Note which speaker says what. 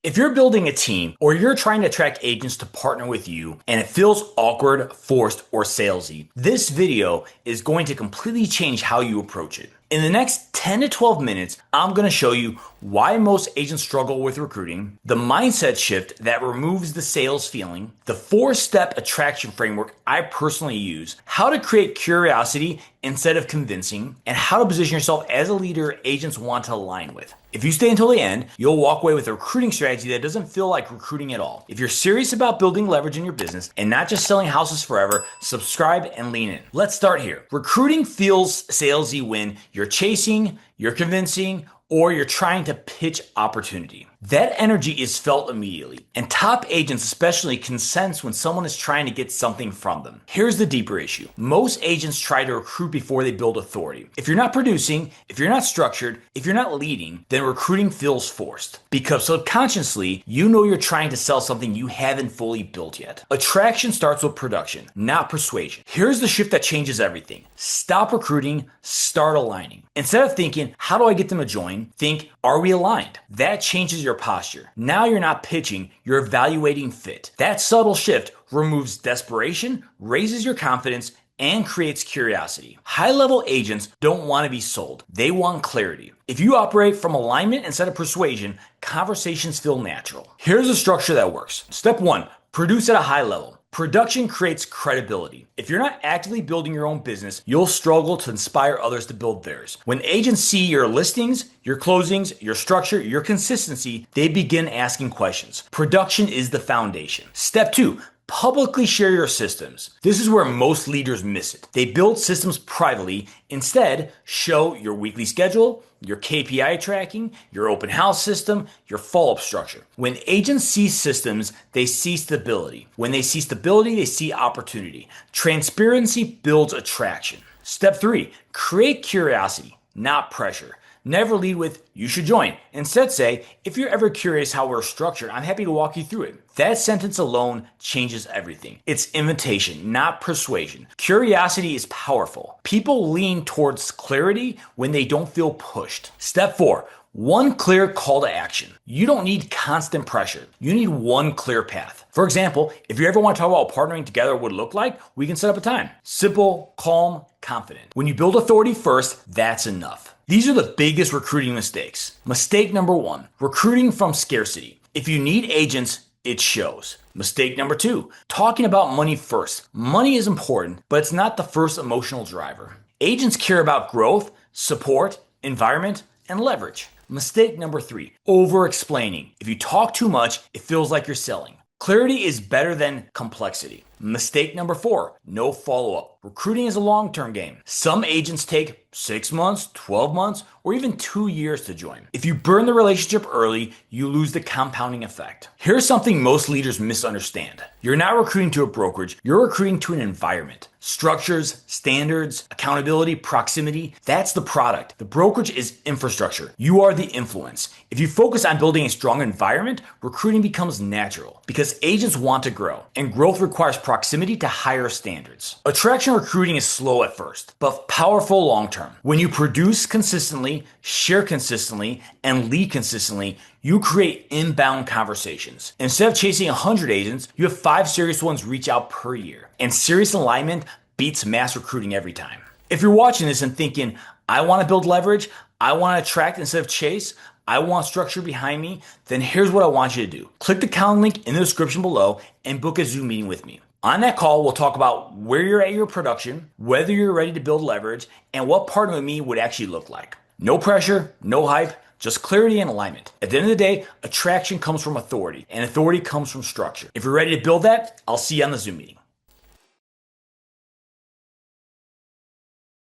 Speaker 1: If you're building a team or you're trying to attract agents to partner with you and it feels awkward, forced, or salesy, this video is going to completely change how you approach it. In the next 10 to 12 minutes, I'm going to show you why most agents struggle with recruiting, the mindset shift that removes the sales feeling, the 4-step attraction framework I personally use, how to create curiosity instead of convincing, and how to position yourself as a leader agents want to align with. If you stay until the end, you'll walk away with a recruiting strategy that doesn't feel like recruiting at all. If you're serious about building leverage in your business and not just selling houses forever, subscribe and lean in. Let's start here. Recruiting feels salesy when you're chasing, you're convincing, or you're trying to pitch opportunity. That energy is felt immediately, and top agents especially can sense when someone is trying to get something from them. Here's the deeper issue. Most agents try to recruit before they build authority. If you're not producing, if you're not structured, if you're not leading, then recruiting feels forced. Because subconsciously, you know you're trying to sell something you haven't fully built yet. Attraction starts with production, not persuasion. Here's the shift that changes everything. Stop recruiting, start aligning. Instead of thinking, how do I get them to join? Think, are we aligned? That changes your posture. Now you're not pitching, you're evaluating fit. That subtle shift removes desperation, raises your confidence, and creates curiosity. High-level agents don't want to be sold. They want clarity. If you operate from alignment instead of persuasion, conversations feel natural. Here's a structure that works. Step 1, produce at a high level. Production creates credibility. If you're not actively building your own business, you'll struggle to inspire others to build theirs. When agents see your listings, your closings, your structure, your consistency, they begin asking questions. Production is the foundation. Step 2, publicly share your systems. This is where most leaders miss it. They build systems privately. Instead, show your weekly schedule, your KPI tracking, your open house system, your follow-up structure. When agents see systems, they see stability. When they see stability, they see opportunity. Transparency builds attraction. Step 3, create curiosity, not pressure. Never lead with, you should join. Instead say, if you're ever curious how we're structured, I'm happy to walk you through it. That sentence alone changes everything. It's invitation, not persuasion. Curiosity is powerful. People lean towards clarity when they don't feel pushed. Step 4, one clear call to action. You don't need constant pressure. You need one clear path. For example, if you ever want to talk about what partnering together would look like, we can set up a time. Simple, calm, confident. When you build authority first, that's enough. These are the biggest recruiting mistakes. Mistake number 1, recruiting from scarcity. If you need agents, it shows. Mistake number 2, talking about money first. Money is important, but it's not the first emotional driver. Agents care about growth, support, environment, and leverage. Mistake number 3, over-explaining. If you talk too much, it feels like you're selling. Clarity is better than complexity. Mistake number 4, no follow-up. Recruiting is a long-term game. Some agents take 6 months, 12 months, or even 2 years to join. If you burn the relationship early, you lose the compounding effect. Here's something most leaders misunderstand. You're not recruiting to a brokerage, you're recruiting to an environment. Structures, standards, accountability, proximity, that's the product. The brokerage is infrastructure. You are the influence. If you focus on building a strong environment, recruiting becomes natural because agents want to grow, and growth requires proximity to higher standards. Attraction recruiting is slow at first, but powerful long term. When you produce consistently, share consistently, and lead consistently, you create inbound conversations. Instead of chasing 100 agents, you have 5 serious ones reach out per year. And serious alignment beats mass recruiting every time. If you're watching this and thinking, I want to build leverage, I want to attract instead of chase, I want structure behind me, then here's what I want you to do. Click the calendar link in the description below and book a Zoom meeting with me. On that call, we'll talk about where you're at your production, whether you're ready to build leverage, and what partnering with me would actually look like. No pressure, no hype, just clarity and alignment. At the end of the day, attraction comes from authority, and authority comes from structure. If you're ready to build that, I'll see you on the Zoom meeting.